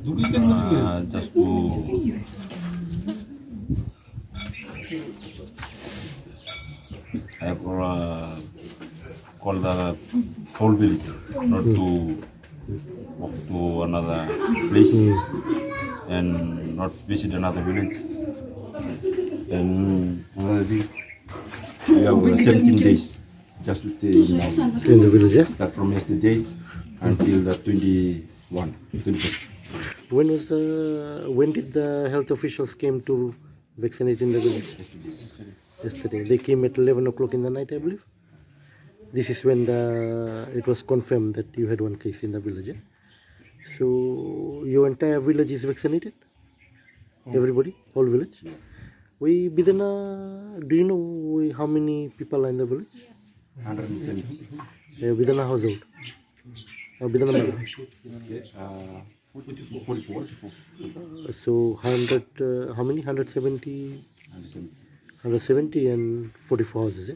just to call the whole village, not to walk to another place and not visit another village. And another thing, we have 17 days just to stay In the village, yeah? start from yesterday until the 21st. When did the health officials came to vaccinate in the village? Yesterday. They came at 11 o'clock in the night, I believe. This is when it was confirmed that you had one case in the village. Yeah? So your entire village is vaccinated? Everybody? Whole village? Yeah. Do you know how many people are in the village? 170. Bidana household? Bidana Mala? 44. So 100, how many? 170? 170 and 44 houses, eh?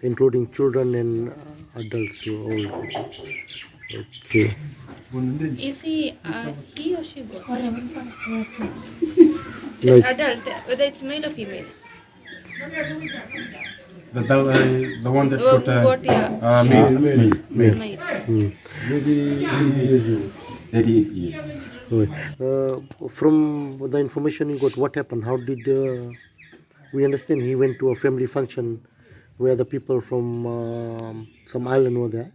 Including children and adults too, all. Okay. Is he or she got? Like, Adult, whether it's male or female? The one that Who got got, yeah, male. male. 38 years. from the information you got, what happened? How did we understand he went to a family function where the people from some island were there?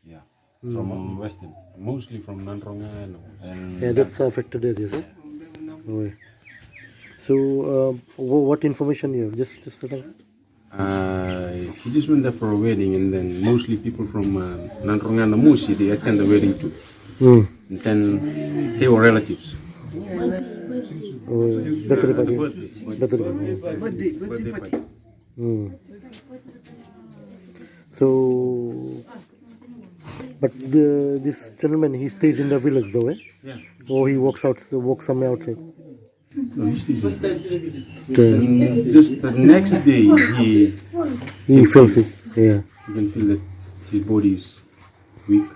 Yeah. From Western, mostly from Nanronga and Yeah, that's affected areas, eh? Okay. So, what information you have? Just a second. he just went there for a wedding, and then mostly people from Nanronga and Musi, they attend the wedding too. And then they were relatives. Better. So, but this gentleman, he stays in the village though, eh? Yeah. Or he walks somewhere outside. No, he stays in the village. And just the next day, He feels it. Yeah. you can feel that his body is weak.